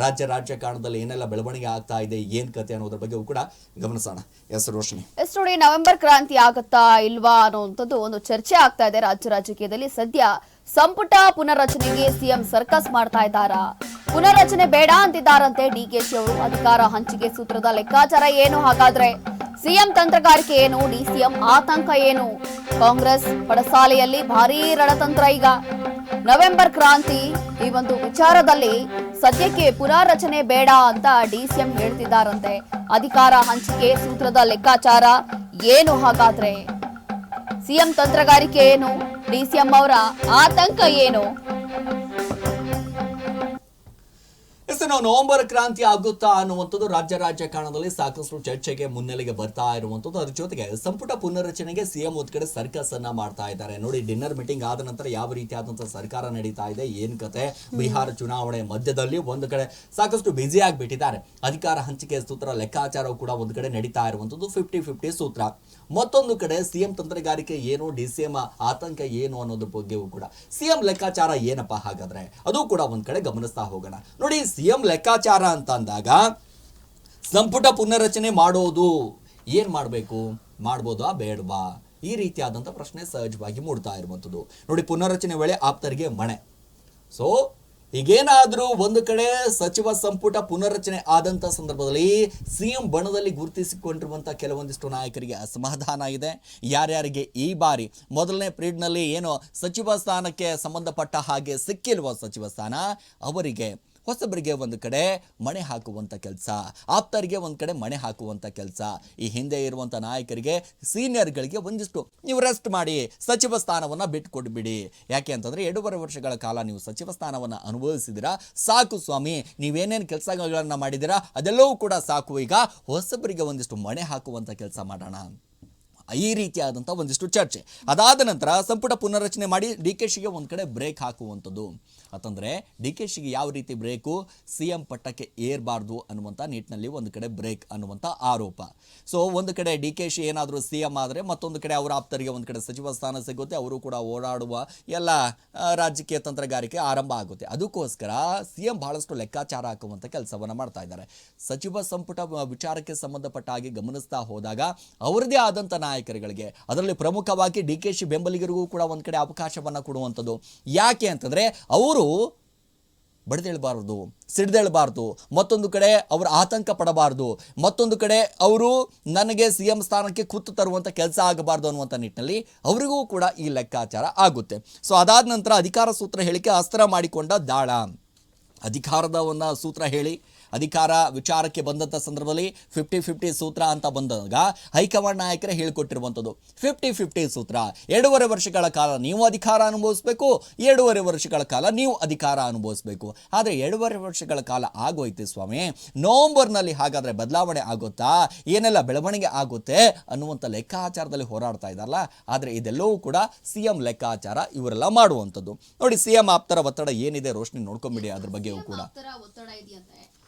ರಾಜಕಾರಣದಲ್ಲಿ ಏನೆಲ್ಲ ಬೆಳವಣಿಗೆ ಆಗ್ತಾ ಇದೆ, ಏನ್ ಕತೆ ಅನ್ನೋದ್ರ ಬಗ್ಗೆ ಕೂಡ ಗಮನಿಸೋಣ. ಎಸ್ ರೋಶಿನಿ, ನೋಡಿ, ನವೆಂಬರ್ ಕ್ರಾಂತಿ ಆಗತ್ತಾ ಇಲ್ವಾ ಅನ್ನುವಂಥದ್ದು ಒಂದು ಚರ್ಚೆ ಆಗ್ತಾ ಇದೆ ರಾಜಕೀಯದಲ್ಲಿ. ಸದ್ಯ ಸಂಪುಟ ಪುನರ್ರಚನೆಗೆ ಸಿಎಂ ಸರ್ಕಸ್ ಮಾಡ್ತಾ ಇದ್ದಾರಾ? ಪುನರ್ರಚನೆ ಬೇಡ ಅಂತಿದ್ದಾರಂತೆ ಡಿಕೆಶಿ ಅವರು. ಅಧಿಕಾರ ಹಂಚಿಕೆ ಸೂತ್ರದ ಲೆಕ್ಕಾಚಾರ ಏನು? ಹಾಗಾದ್ರೆ ಸಿಎಂ ತಂತ್ರಗಾರಿಕೆ ಏನು? ಡಿಸಿಎಂ ಆತಂಕ ಏನು? ಕಾಂಗ್ರೆಸ್ ಪಡಸಾಲೆಯಲ್ಲಿ ಭಾರೀ ರಣತಂತ್ರ. ಈಗ ನವೆಂಬರ್ ಕ್ರಾಂತಿ ಈ ಒಂದು ವಿಚಾರದಲ್ಲಿ ಸದ್ಯಕ್ಕೆ ಪುನರ್ರಚನೆ ಬೇಡ ಅಂತ ಡಿಸಿಎಂ ಹೇಳ್ತಿದ್ದಾರಂತೆ. ಅಧಿಕಾರ ಹಂಚಿಕೆ ಸೂತ್ರದ ಲೆಕ್ಕಾಚಾರ ಏನು? ಹಾಗಾದ್ರೆ ಸಿಎಂ ತಂತ್ರಗಾರಿಕೆ ಏನು? ಡಿಸಿಎಂ ಅವರ ಆತಂಕ ಏನು? ನವೆಂಬರ್ ಕ್ರಾಂತಿ ಆಗುತ್ತಾ ಅನ್ನುವಂಥದ್ದು ರಾಜಕಾರಣದಲ್ಲಿ ಸಾಕಷ್ಟು ಚರ್ಚೆಗೆ ಮುನ್ನೆಲೆಗೆ ಬರ್ತಾ ಇರುವಂತದ್ದು. ಅದ್ರ ಜೊತೆಗೆ ಸಂಪುಟ ಪುನರ್ರಚನೆಗೆ ಸಿಎಂ ಒಂದ್ ಕಡೆ ಸರ್ಕಸ್ ಅನ್ನ ಮಾಡ್ತಾ ಇದ್ದಾರೆ. ನೋಡಿ, ಡಿನ್ನರ್ ಮೀಟಿಂಗ್ ಆದ ನಂತರ ಯಾವ ರೀತಿಯಾದಂತಹ ಸರ್ಕಾರ ನಡೀತಾ ಇದೆ, ಏನ್ ಕತೆ, ಬಿಹಾರ ಚುನಾವಣೆ ಮಧ್ಯದಲ್ಲಿ ಒಂದು ಕಡೆ ಸಾಕಷ್ಟು ಬ್ಯುಸಿ ಆಗಿಬಿಟ್ಟಿದ್ದಾರೆ. ಅಧಿಕಾರ ಹಂಚಿಕೆ ಸೂತ್ರ ಲೆಕ್ಕಾಚಾರವು ಕೂಡ ಒಂದು ಕಡೆ ನಡೀತಾ ಇರುವಂತದ್ದು 50-50 ಸೂತ್ರ. ಮತ್ತೊಂದು ಕಡೆ ಸಿಎಂ ತಂತ್ರಗಾರಿಕೆ ಏನು, ಡಿಸಿಎಂ ಆತಂಕ ಏನು ಅನ್ನೋದ್ರ ಬಗ್ಗೆಯೂ ಕೂಡ ಸಿಎಂ ಲೆಕ್ಕಾಚಾರ ಏನಪ್ಪಾ ಹಾಗಾದ್ರೆ ಅದು ಕೂಡ ಒಂದ್ ಕಡೆ ಗಮನಿಸ್ತಾ ಹೋಗೋಣ. ನೋಡಿ, ಸಿಎಂ ಲೆಕ್ಕಾಚಾರ ಅಂತ ಅಂದಾಗ ಸಂಪುಟ ಪುನರ್ರಚನೆ ಮಾಡೋದು ಏನ್ ಮಾಡಬೇಕು, ಮಾಡ್ಬೋದಾ ಬೇಡವಾ, ಈ ರೀತಿಯಾದಂತ ಪ್ರಶ್ನೆ ಸಹಜವಾಗಿ ಮೂಡ್ತಾ ಇರುವಂತದ್ದು. ನೋಡಿ, ಪುನರ್ರಚನೆ ವೇಳೆ ಆಪ್ತರಿಗೆ ಮಣೆ. ಸೊ ಈಗೇನಾದ್ರೂ ಒಂದು ಕಡೆ ಸಚಿವ ಸಂಪುಟ ಪುನರ್ರಚನೆ ಆದಂತ ಸಂದರ್ಭದಲ್ಲಿ ಸಿಎಂ ಬಣದಲ್ಲಿ ಗುರುತಿಸಿಕೊಂಡಿರುವಂತಹ ಕೆಲವೊಂದಿಷ್ಟು ನಾಯಕರಿಗೆ ಅಸಮಾಧಾನ ಇದೆ. ಯಾರ್ಯಾರಿಗೆ ಈ ಬಾರಿ ಮೊದಲನೇ ಪೀರಿಯಡ್ನಲ್ಲಿ ಏನು ಸಚಿವ ಸ್ಥಾನಕ್ಕೆ ಸಂಬಂಧಪಟ್ಟ ಹಾಗೆ ಸಿಕ್ಕಿಲ್ವ ಸಚಿವ ಸ್ಥಾನ, ಅವರಿಗೆ ಹೊಸಬರಿಗೆ ಒಂದು ಕಡೆ ಮಣೆ ಹಾಕುವಂತ ಕೆಲಸ, ಆಪ್ತರಿಗೆ ಒಂದು ಕಡೆ ಮಣೆ ಹಾಕುವಂತ ಕೆಲಸ. ಈ ಹಿಂದೆ ಇರುವಂತ ನಾಯಕರಿಗೆ, ಸೀನಿಯರ್ಗಳಿಗೆ ಒಂದಿಷ್ಟು ನೀವು ರೆಸ್ಟ್ ಮಾಡಿ, ಸಚಿವ ಸ್ಥಾನವನ್ನ ಬಿಟ್ಕೊಡ್ಬಿಡಿ. ಯಾಕೆ ಅಂತಂದ್ರೆ 2.5 ವರ್ಷಗಳ ಕಾಲ ನೀವು ಸಚಿವ ಸ್ಥಾನವನ್ನ ಅನುಭವಿಸಿದಿರಾ, ಸಾಕು ಸ್ವಾಮಿ, ನೀವೇನೇನು ಕೆಲಸಗಳನ್ನ ಮಾಡಿದಿರಾ ಅದೆಲ್ಲವೂ ಕೂಡ ಸಾಕು, ಈಗ ಹೊಸಬರಿಗೆ ಒಂದಿಷ್ಟು ಮಣೆ ಹಾಕುವಂತ ಕೆಲಸ ಮಾಡೋಣ, ಈ ರೀತಿಯಾದಂಥ ಒಂದಿಷ್ಟು ಚರ್ಚೆ. ಅದಾದ ನಂತರ ಸಂಪುಟ ಪುನರ್ರಚನೆ ಮಾಡಿ ಡಿಕೆಶಿಗೆ ಒಂದು ಕಡೆ ಬ್ರೇಕ್ ಹಾಕುವಂಥದ್ದು. ಅಂತಂದರೆ ಡಿಕೆಶಿಗೆ ಯಾವ ರೀತಿ ಬ್ರೇಕು, ಸಿಎಂ ಪಟ್ಟಕ್ಕೆ ಏರಬಾರ್ದು ಅನ್ನುವಂಥ ನಿಟ್ಟಿನಲ್ಲಿ ಒಂದು ಕಡೆ ಬ್ರೇಕ್ ಅನ್ನುವಂಥ ಆರೋಪ. ಸೊ ಒಂದು ಕಡೆ ಡಿಕೆಶಿ ಏನಾದರೂ ಸಿಎಂ ಆದರೆ ಮತ್ತೊಂದು ಕಡೆ ಅವರ ಆಪ್ತರಿಗೆ ಒಂದು ಕಡೆ ಸಚಿವ ಸ್ಥಾನ ಸಿಗುತ್ತೆ, ಅವರು ಕೂಡ ಓಡಾಡುವ ಎಲ್ಲ ರಾಜಕೀಯ ತಂತ್ರಗಾರಿಕೆ ಆರಂಭ ಆಗುತ್ತೆ. ಅದಕ್ಕೋಸ್ಕರ ಸಿಎಂ ಬಹಳಷ್ಟು ಲೆಕ್ಕಾಚಾರ ಹಾಕುವಂಥ ಕೆಲಸವನ್ನು ಮಾಡ್ತಾ ಇದ್ದಾರೆ. ಸಚಿವ ಸಂಪುಟ ವಿಚಾರಕ್ಕೆ ಸಂಬಂಧಪಟ್ಟ ಹಾಗೆ ಗಮನಿಸ್ತಾ ಹೋದಾಗ ಅವರದೇ ಆದಂಥ ನಾಯಕರುಗಳಿಗೆ, ಅದರಲ್ಲಿ ಪ್ರಮುಖವಾಗಿ ಡಿಕೆಶಿ ಬೆಂಬಲಿಗರಿಗೂ ಕೂಡ ಒಂದು ಕಡೆ ಅವಕಾಶವನ್ನು ಕೊಡುವಂಥದ್ದು. ಯಾಕೆ ಅಂತಂದರೆ ಅವರು ಬಡಿದೇಳಬಾರ್ದು, ಸಿಡ್ದೇಳಬಾರ್ದು, ಮತ್ತೊಂದು ಕಡೆ ಅವರು ಆತಂಕ ಪಡಬಾರ್ದು, ಮತ್ತೊಂದು ಕಡೆ ಅವರು ನನಗೆ ಸಿಎಂ ಸ್ಥಾನಕ್ಕೆ ಕುತ್ತು ತರುವಂಥ ಕೆಲಸ ಆಗಬಾರ್ದು ಅನ್ನುವಂಥ ನಿಟ್ಟಿನಲ್ಲಿ ಅವರಿಗೂ ಕೂಡ ಈ ಲೆಕ್ಕಾಚಾರ ಆಗುತ್ತೆ. ಸೊ ಅದಾದ ನಂತರ ಅಧಿಕಾರ ಸೂತ್ರ ಹೇಳಿಕೆ ಅಸ್ತ್ರ ಮಾಡಿಕೊಂಡ ದಾಳ. ಅಧಿಕಾರದ ಒಂದು ಸೂತ್ರ ಹೇಳಿ ಅಧಿಕಾರ ವಿಚಾರಕ್ಕೆ ಬಂದಂಥ ಸಂದರ್ಭದಲ್ಲಿ 50-50 ಸೂತ್ರ ಅಂತ ಬಂದಾಗ ಹೈಕಮಾಂಡ್ ನಾಯಕರೇ ಹೇಳಿಕೊಟ್ಟಿರುವಂಥದ್ದು 50-50 ಸೂತ್ರ. 2.5 ವರ್ಷಗಳ ಕಾಲ ನೀವು ಅಧಿಕಾರ ಅನುಭವಿಸಬೇಕು, 2.5 ವರ್ಷಗಳ ಕಾಲ ನೀವು ಅಧಿಕಾರ ಅನುಭವಿಸಬೇಕು. ಆದರೆ 2.5 ವರ್ಷಗಳ ಕಾಲ ಆಗೋಯ್ತು ಸ್ವಾಮಿ, ನವೆಂಬರ್ನಲ್ಲಿ ಹಾಗಾದರೆ ಬದಲಾವಣೆ ಆಗುತ್ತಾ, ಏನೆಲ್ಲ ಬೆಳವಣಿಗೆ ಆಗುತ್ತೆ ಅನ್ನುವಂಥ ಲೆಕ್ಕಾಚಾರದಲ್ಲಿ ಹೋರಾಡ್ತಾ ಇದ್ದಾರಲ್ಲ. ಆದರೆ ಇದೆಲ್ಲವೂ ಕೂಡ ಸಿಎಂ ಲೆಕ್ಕಾಚಾರ, ಇವರೆಲ್ಲ ಮಾಡುವಂಥದ್ದು. ನೋಡಿ, ಸಿಎಂ ಆಪ್ತರ ಒತ್ತಡ ಏನಿದೆ ರೋಶನಿ ನೋಡ್ಕೊಂಬಿಡಿ, ಅದ್ರ ಬಗ್ಗೆಯೂ ಕೂಡ ಒತ್ತಡ ಇದೆಯಂತೆ.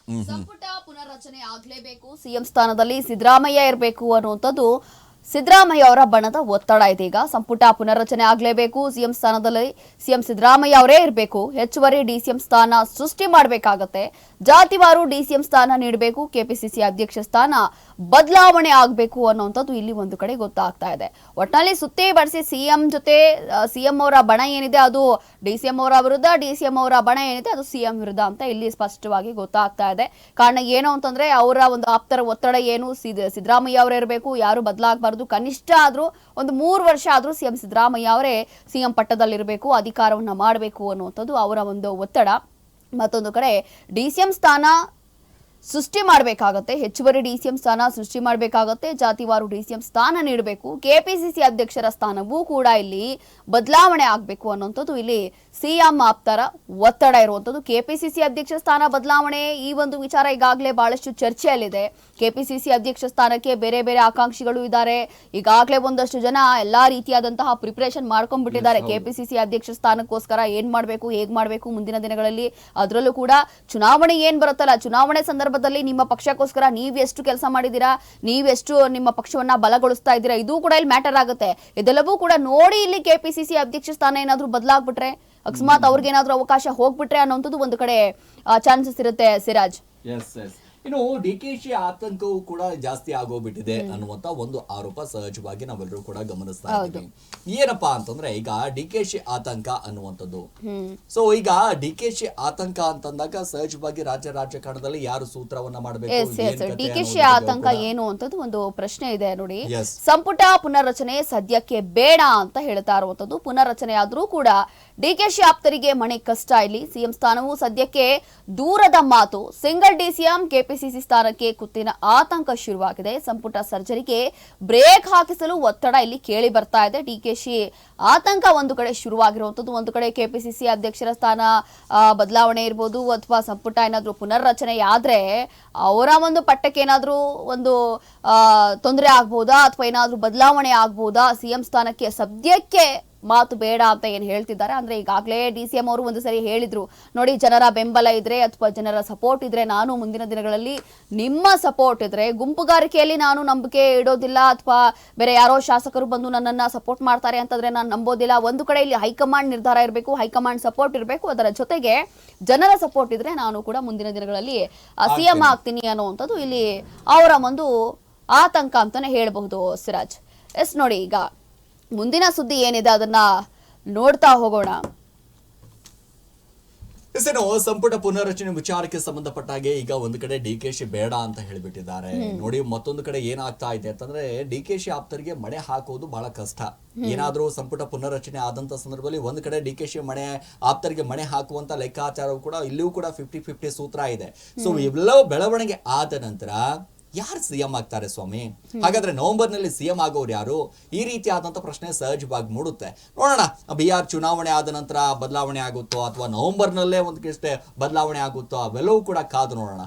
ಸಂಪುಟ ಪುನರ್ರಚನೆ ಆಗ್ಲೇಬೇಕು, ಸಿಎಂ ಸ್ಥಾನದಲ್ಲಿ ಸಿದ್ದರಾಮಯ್ಯ ಇರಬೇಕು ಅನ್ನುವಂಥದ್ದು ಸಿದ್ದರಾಮಯ್ಯ ಅವರ ಬಣದ ಒತ್ತಡ ಇದೆ. ಈಗ ಸಂಪುಟ ಪುನರ್ರಚನೆ ಆಗ್ಲೇಬೇಕು, ಸಿಎಂ ಸ್ಥಾನದಲ್ಲಿ ಸಿಎಂ ಸಿದ್ದರಾಮಯ್ಯ ಅವರೇ ಇರಬೇಕು, ಹೆಚ್ಚುವರಿ ಡಿಸಿಎಂ ಸ್ಥಾನ ಸೃಷ್ಟಿ ಮಾಡಬೇಕಾಗತ್ತೆ, ಜಾತಿವಾರು ಡಿಸಿಎಂ ಸ್ಥಾನ ನೀಡಬೇಕು, ಕೆಪಿಸಿಸಿ ಅಧ್ಯಕ್ಷ ಸ್ಥಾನ ಬದಲಾವಣೆ ಆಗಬೇಕು ಅನ್ನುವಂಥದ್ದು ಇಲ್ಲಿ ಒಂದು ಕಡೆ ಗೊತ್ತಾಗ್ತಾ ಇದೆ. ಒಟ್ಟಿನಲ್ಲಿ ಸುತ್ತೇ ಬಡಿಸಿ ಸಿಎಂ ಜೊತೆ ಸಿಎಂ ಅವರ ಬಣ ಏನಿದೆ ಅದು ಡಿಸಿಎಂ ಅವರ ವಿರುದ್ಧ, ಡಿಸಿಎಂ ಅವರ ಬಣ ಏನಿದೆ ಅದು ಸಿಎಂ ವಿರುದ್ಧ ಅಂತ ಇಲ್ಲಿ ಸ್ಪಷ್ಟವಾಗಿ ಗೊತ್ತಾಗ್ತಾ ಇದೆ. ಕಾರಣ ಏನು ಅಂತಂದ್ರೆ ಅವರ ಒಂದು ಆಪ್ತರ ಒತ್ತಡ ಏನು, ಸಿದ್ದರಾಮಯ್ಯ ಅವರೇ ಇರಬೇಕು, ಯಾರು ಬದಲಾಗಬಾರ್ದು, ಕನಿಷ್ಠ ಆದ್ರೂ ಒಂದು 3 ವರ್ಷ ಆದ್ರೂ ಸಿಎಂ ಸಿದ್ದರಾಮಯ್ಯ ಅವರೇ ಸಿಎಂ ಪಟ್ಟದಲ್ಲಿರಬೇಕು, ಅಧಿಕಾರವನ್ನ ಮಾಡಬೇಕು ಅನ್ನುವಂಥದ್ದು ಅವರ ಒಂದು ಒತ್ತಡ. ಮತ್ತೊಂದು ಕಡೆ ಡಿಸಿಎಂ ಸ್ಥಾನ ಸೃಷ್ಟಿ ಮಾಡಬೇಕಾಗತ್ತೆ, ಹೆಚ್ಚುವರಿ ಡಿಸಿಎಂ ಸ್ಥಾನ ಸೃಷ್ಟಿ ಮಾಡಬೇಕಾಗತ್ತೆ, ಜಾತಿವಾರು ಡಿಸಿಎಂ ಸ್ಥಾನ ನೀಡಬೇಕು, ಕೆಪಿಸಿಸಿ ಅಧ್ಯಕ್ಷರ ಸ್ಥಾನವೂ ಕೂಡ ಇಲ್ಲಿ ಬದಲಾವಣೆ ಆಗಬೇಕು ಅನ್ನುವಂಥದ್ದು ಇಲ್ಲಿ ಸಿಎಂ ಆಪ್ತರ ಒತ್ತಡ ಇರುವಂಥದ್ದು. ಕೆಪಿಸಿಸಿ ಅಧ್ಯಕ್ಷ ಸ್ಥಾನ ಬದಲಾವಣೆ ಈ ಒಂದು ವಿಚಾರ ಈಗಾಗಲೇ ಬಹಳಷ್ಟು ಚರ್ಚೆಯಲ್ಲಿದೆ. ಕೆಪಿಸಿಸಿ ಅಧ್ಯಕ್ಷ ಸ್ಥಾನಕ್ಕೆ ಬೇರೆ ಬೇರೆ ಆಕಾಂಕ್ಷಿಗಳು ಇದ್ದಾರೆ. ಈಗಾಗಲೇ ಒಂದಷ್ಟು ಜನ ಎಲ್ಲಾ ರೀತಿಯಾದಂತಹ ಪ್ರಿಪರೇಷನ್ ಮಾಡ್ಕೊಂಡ್ಬಿಟ್ಟಿದ್ದಾರೆ ಕೆಪಿಸಿಸಿ ಅಧ್ಯಕ್ಷ ಸ್ಥಾನಕ್ಕೋಸ್ಕರ. ಏನ್ ಮಾಡಬೇಕು, ಹೇಗ್ ಮಾಡಬೇಕು ಮುಂದಿನ ದಿನಗಳಲ್ಲಿ. ಅದರಲ್ಲೂ ಕೂಡ ಚುನಾವಣೆ ಏನ್ ಬರುತ್ತಲ್ಲ, ಚುನಾವಣೆ ಸಂದರ್ಭದಲ್ಲಿ ನಿಮ್ಮ ಪಕ್ಷಕ್ಕೋಸ್ಕರ ನೀವೆಷ್ಟು ಕೆಲಸ ಮಾಡಿದ್ದೀರಾ, ನೀವೆಷ್ಟು ನಿಮ್ಮ ಪಕ್ಷವನ್ನ ಬಲಗೊಳಿಸ್ತಾ ಇದ್ದೀರಾ, ಇದು ಕೂಡ ಇಲ್ಲಿ ಮ್ಯಾಟರ್ ಆಗುತ್ತೆ. ಇದೆಲ್ಲವೂ ಕೂಡ ನೋಡಿ ಇಲ್ಲಿ ಕೆಪಿಸಿಸಿ ಅಧ್ಯಕ್ಷ ಸ್ಥಾನ ಏನಾದ್ರೂ ಬದಲಾಗ್ಬಿಟ್ರೆ ಅಕಸ್ಮಾತ್ ಅವ್ರಿಗೇನಾದ್ರೂ ಅವಕಾಶ ಹೋಗ್ಬಿಟ್ರೆ ಅನ್ನೋಂಥದ್ದು ಒಂದು ಕಡೆ ಚಾನ್ಸಸ್ ಇರುತ್ತೆ ಸಿರಾಜ್. ಇನ್ನು ಡಿ ಕೆ ಶಿ ಆತಂಕವು ಕೂಡ ಜಾಸ್ತಿ ಆಗೋಗ್ಬಿಟ್ಟಿದೆ ಅನ್ನುವಂತ ಒಂದು ಆರೋಪ ಸಹಜವಾಗಿ ನಾವೆಲ್ಲರೂ ಕೂಡ ಗಮನಿಸ್ತಾ ಇದ್ದೀವಿ. ಏನಪ್ಪಾ ಅಂತಂದ್ರೆ ಈಗ ಡಿ ಕೆ ಶಿ ಆತಂಕ ಅನ್ನುವಂಥದ್ದು, ಸೊ ಈಗ ಡಿ ಕೆ ಶಿ ಆತಂಕ ಅಂತಂದಾಗ ಸಹಜವಾಗಿ ರಾಜಕಾರಣದಲ್ಲಿ ಯಾರು ಸೂತ್ರವನ್ನ ಮಾಡಬೇಕು, ಡಿ ಕೆ ಶಿ ಆತಂಕ ಏನು ಅಂತದ್ದು ಒಂದು ಪ್ರಶ್ನೆ ಇದೆ ನೋಡಿ. ಸಂಪುಟ ಪುನರ್ರಚನೆ ಸದ್ಯಕ್ಕೆ ಬೇಡ ಅಂತ ಹೇಳ್ತಾ ಇರುವಂತದ್ದು. ಪುನರ್ರಚನೆ ಆದ್ರೂ ಕೂಡ ಡಿ ಕೆ ಶಿ ಆಪ್ತರಿಗೆ ಮನೆ ಕಷ್ಟ. ಇಲ್ಲಿ ಸಿಎಂ ಸ್ಥಾನವು ಸದ್ಯಕ್ಕೆ ದೂರದ ಮಾತು. ಸಿಂಗಲ್ ಡಿಸಿಎಂ ಕೆಪಿಸಿಸಿ ಸ್ಥಾನಕ್ಕೆ ಕುತ್ತಿನ ಆತಂಕ ಶುರುವಾಗಿದೆ. ಸಂಪುಟ ಸರ್ಜರಿಗೆ ಬ್ರೇಕ್ ಹಾಕಿಸಲು ಒತ್ತಡ ಇಲ್ಲಿ ಕೇಳಿ ಬರ್ತಾ ಇದೆ. ಡಿಕೆಶಿ ಆತಂಕ ಒಂದು ಕಡೆ ಶುರುವಾಗಿರುವಂತದ್ದು, ಒಂದು ಕಡೆ ಕೆಪಿಸಿಸಿ ಅಧ್ಯಕ್ಷರ ಸ್ಥಾನ ಬದಲಾವಣೆ ಇರ್ಬೋದು ಅಥವಾ ಸಂಪುಟ ಏನಾದ್ರೂ ಪುನರ್ರಚನೆ ಆದ್ರೆ ಅವರ ಒಂದು ಪಟ್ಟಕ್ಕೆ ಏನಾದ್ರೂ ಒಂದು ತೊಂದರೆ ಆಗ್ಬೋದಾ ಅಥವಾ ಏನಾದ್ರೂ ಬದಲಾವಣೆ ಆಗ್ಬೋದಾ, ಸಿಎಂ ಸ್ಥಾನಕ್ಕೆ ಸದ್ಯಕ್ಕೆ ಮಾತು ಬೇಡ ಅಂತ ಏನ್ ಹೇಳ್ತಿದ್ದಾರೆ. ಅಂದ್ರೆ ಈಗಾಗಲೇ ಡಿಸಿಎಂ ಅವರು ಒಂದು ಸರಿ ಹೇಳಿದ್ರು, ನೋಡಿ ಜನರ ಬೆಂಬಲ ಇದ್ರೆ ಅಥವಾ ಜನರ ಸಪೋರ್ಟ್ ಇದ್ರೆ ನಾನು ಮುಂದಿನ ದಿನಗಳಲ್ಲಿ ನಿಮ್ಮ ಸಪೋರ್ಟ್ ಇದ್ರೆ ಗುಂಪುಗಾರಿಕೆಯಲ್ಲಿ ನಾನು ನಂಬಿಕೆ ಇಡೋದಿಲ್ಲ ಅಥವಾ ಬೇರೆ ಯಾರೋ ಶಾಸಕರು ಬಂದು ನನ್ನನ್ನ ಸಪೋರ್ಟ್ ಮಾಡ್ತಾರೆ ಅಂತಂದ್ರೆ ನಾನು ನಂಬೋದಿಲ್ಲ. ಒಂದು ಕಡೆ ಇಲ್ಲಿ ಹೈಕಮಾಂಡ್ ನಿರ್ಧಾರ ಇರಬೇಕು, ಹೈಕಮಾಂಡ್ ಸಪೋರ್ಟ್ ಇರಬೇಕು, ಅದರ ಜೊತೆಗೆ ಜನರ ಸಪೋರ್ಟ್ ಇದ್ರೆ ನಾನು ಕೂಡ ಮುಂದಿನ ದಿನಗಳಲ್ಲಿ ಸಿಎಂ ಆಗ್ತೀನಿ ಅನ್ನುವಂಥದ್ದು ಇಲ್ಲಿ ಅವರ ಒಂದು ಆತಂಕ ಅಂತಾನೆ ಹೇಳಬಹುದು ಸಿರಾಜ್. ಎಸ್ ನೋಡಿ, ಈಗ ಮುಂದಿನ ಸುದ್ದಿ ಏನಿದೆ ಅದನ್ನ ನೋಡ್ತಾ ಹೋಗೋಣ. ಸಂಪುಟ ಪುನರ್ರಚನೆ ವಿಚಾರಕ್ಕೆ ಸಂಬಂಧಪಟ್ಟಾಗೆ ಈಗ ಒಂದು ಕಡೆ ಡಿ ಕೆ ಶಿ ಬೇಡ ಅಂತ ಹೇಳಿಬಿಟ್ಟಿದ್ದಾರೆ. ನೋಡಿ, ಮತ್ತೊಂದು ಕಡೆ ಏನಾಗ್ತಾ ಇದೆ ಅಂತಂದ್ರೆ ಡಿ ಕೆ ಶಿ ಆಪ್ತರಿಗೆ ಮಣೆ ಹಾಕೋದು ಬಹಳ ಕಷ್ಟ. ಏನಾದ್ರೂ ಸಂಪುಟ ಪುನರ್ರಚನೆ ಆದಂತ ಸಂದರ್ಭದಲ್ಲಿ ಒಂದು ಕಡೆ ಡಿ ಕೆ ಶಿ ಆಪ್ತರಿಗೆ ಮಣೆ ಹಾಕುವಂತ ಲೆಕ್ಕಾಚಾರವು ಕೂಡ ಇಲ್ಲಿಯೂ ಕೂಡ 50-50 ಸೂತ್ರ ಇದೆ. ಸೊ ಇವೆಲ್ಲವೂ ಬೆಳವಣಿಗೆ ಆದ ನಂತರ ಯಾರು ಸಿಎಂ ಆಗ್ತಾರೆ ಸ್ವಾಮಿ? ಹಾಗಾದ್ರೆ ನವೆಂಬರ್ ನಲ್ಲಿ ಸಿಎಂ ಆಗೋರು ಯಾರು? ಈ ರೀತಿ ಆದಂತ ಪ್ರಶ್ನೆ ಸಹಜವಾಗಿ ಮೂಡುತ್ತೆ. ನೋಡೋಣ, ಬಿಹಾರ್ ಚುನಾವಣೆ ಆದ ನಂತರ ಬದಲಾವಣೆ ಆಗುತ್ತೋ ಅಥವಾ ನವೆಂಬರ್ ನಲ್ಲೇ ಒಂದಕ್ಕೆ ಬದಲಾವಣೆ ಆಗುತ್ತೋ, ಅವೆಲ್ಲವೂ ಕೂಡ ಕಾದು ನೋಡೋಣ.